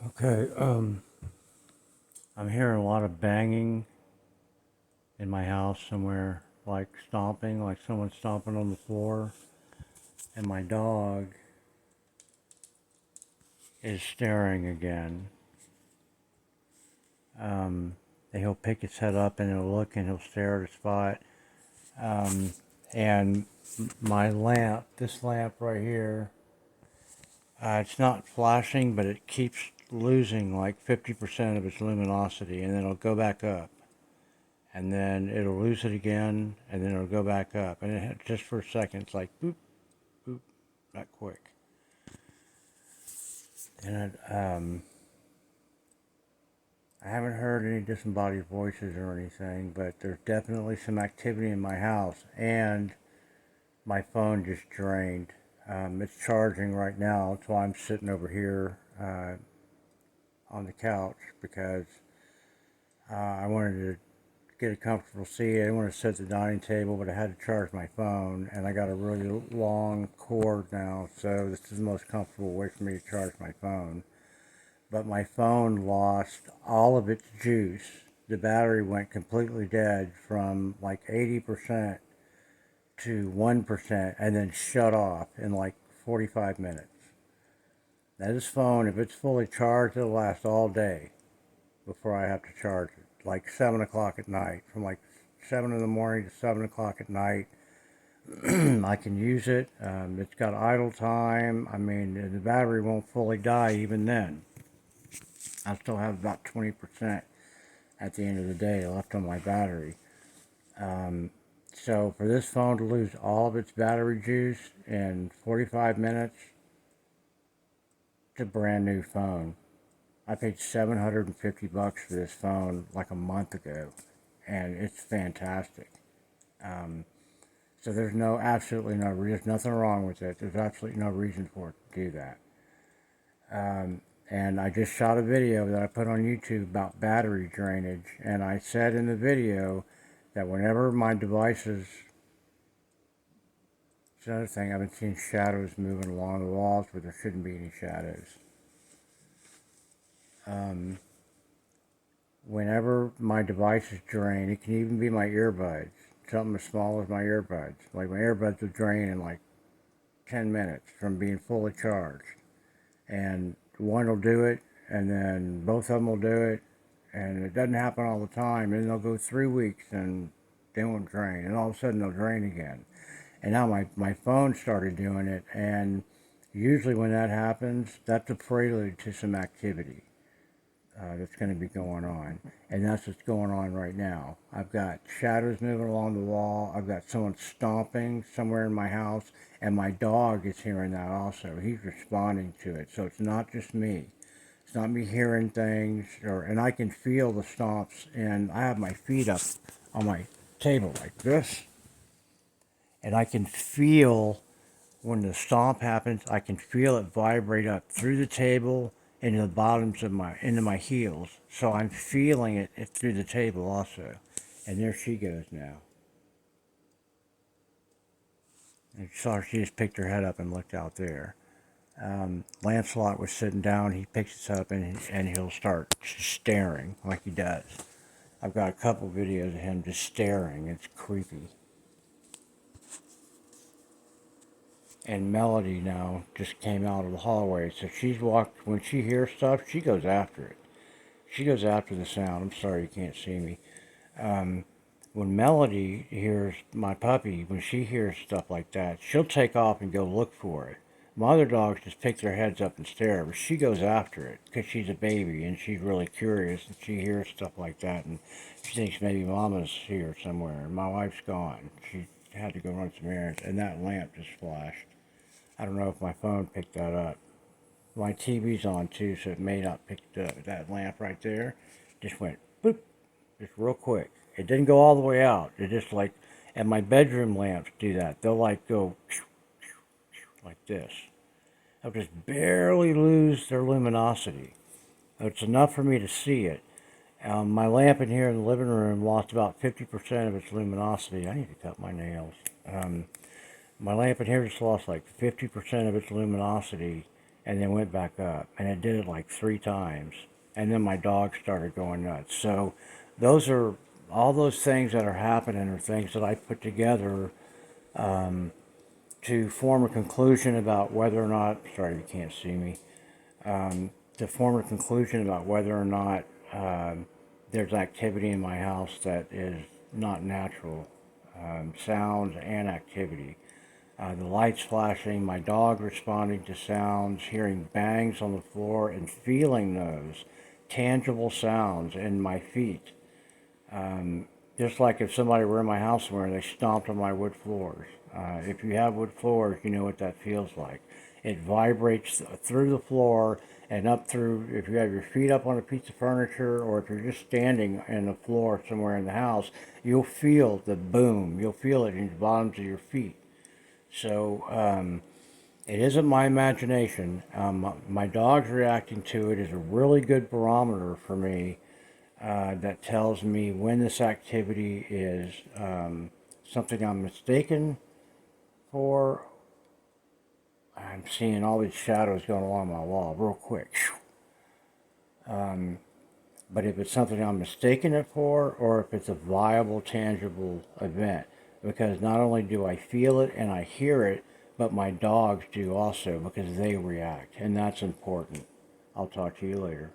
Okay, I'm hearing a lot of banging in my house somewhere, like stomping, like someone stomping on the floor, and my dog is staring again. Um, and he'll pick his head up and he'll look and he'll stare at a spot. Um, and my lamp, this lamp right here, it's not flashing, but it keeps losing like 50% of its luminosity, and then it'll go back up. And then it'll lose it again, and then it'll go back up. And just for a second, it's like boop, boop, that quick. And I haven't heard any disembodied voices or anything, but there's definitely some activity in my house, and my phone just drained. It's charging right now, that's why I'm sitting over here on the couch, because I wanted to get a comfortable seat. I didn't want to sit at the dining table, but I had to charge my phone, and I got a really long cord now, so this is the most comfortable way for me to charge my phone. But my phone lost all of its juice. The battery went completely dead from like 80% to 1% and then shut off in like 45 minutes. Now this phone, if it's fully charged, it'll last all day before I have to charge it. Like 7 o'clock at night, from like 7 in the morning to 7 o'clock at night. I can use it. It's got idle time. I mean, the battery won't fully die even then. I still have about 20% at the end of the day left on my battery. So for this phone to lose all of its battery juice in 45 minutes, it's a brand new phone. I paid $750 for this phone like a month ago, and it's fantastic. So there's absolutely no reason, there's nothing wrong with it. There's absolutely no reason for it to do that. And I just shot a video that I put on YouTube about battery drainage, and I said in the video that whenever my devices, it's another thing, I've been seeing shadows moving along the walls, but there shouldn't be any shadows. Whenever my devices drain, it can even be my earbuds, something as small as my earbuds. Like my earbuds will drain in like 10 minutes from being fully charged. And one will do it, and then both of them will do it, and it doesn't happen all the time. And they'll go 3 weeks and they won't drain, and all of a sudden they'll drain again. And now my phone started doing it, and usually when that happens, that's a prelude to some activity that's going to be going on, and that's what's going on right now. I've got shadows moving along the wall. I've got someone stomping somewhere in my house, and my dog is hearing that also. He's responding to it, so it's not just me. It's not me hearing things, and I can feel the stomps, and I have my feet up on my table like this, and I can feel when the stomp happens, I can feel it vibrate up through the table into the bottoms of into my heels. So I'm feeling it through the table also. And there she goes now. And she just picked her head up and looked out there. Lancelot was sitting down. He picks us up and he'll start staring like he does. I've got a couple videos of him just staring. It's creepy. And Melody now just came out of the hallway. So she's walked, when she hears stuff, she goes after it. She goes after the sound. I'm sorry you can't see me. When Melody hears my puppy, when she hears stuff like that, she'll take off and go look for it. My other dogs just pick their heads up and stare, but she goes after it because she's a baby and she's really curious and she hears stuff like that and she thinks maybe Mama's here somewhere and my wife's gone. She had to go run some errands and that lamp just flashed. I don't know if my phone picked that up. My TV's on too, so it may not pick it up. That lamp right there just went boop, just real quick. It didn't go all the way out. It just like, and my bedroom lamps do that. They'll like go like this. They'll just barely lose their luminosity. It's enough for me to see it. My lamp in here in the living room lost about 50% of its luminosity. I need to cut my nails. My lamp in here just lost like 50% of its luminosity, and then went back up. And it did it like 3 times. And then my dog started going nuts. So those are all those things that are happening are things that I put together to form a conclusion about whether or not, sorry, you can't see me, to form a conclusion about whether or not there's activity in my house that is not natural, sounds and activity. The lights flashing, my dog responding to sounds, hearing bangs on the floor and feeling those tangible sounds in my feet. Just like if somebody were in my house somewhere and they stomped on my wood floors. If you have wood floors, you know what that feels like. It vibrates through the floor and up through, if you have your feet up on a piece of furniture or if you're just standing on the floor somewhere in the house, you'll feel the boom. You'll feel it in the bottoms of your feet. So it isn't my imagination. My dog's reacting to it is a really good barometer for me that tells me when this activity is something I'm mistaken for. I'm seeing all these shadows going along my wall real quick. But if it's something I'm mistaken it for, or if it's a viable, tangible event, because not only do I feel it and I hear it, but my dogs do also because they react, and that's important. I'll talk to you later.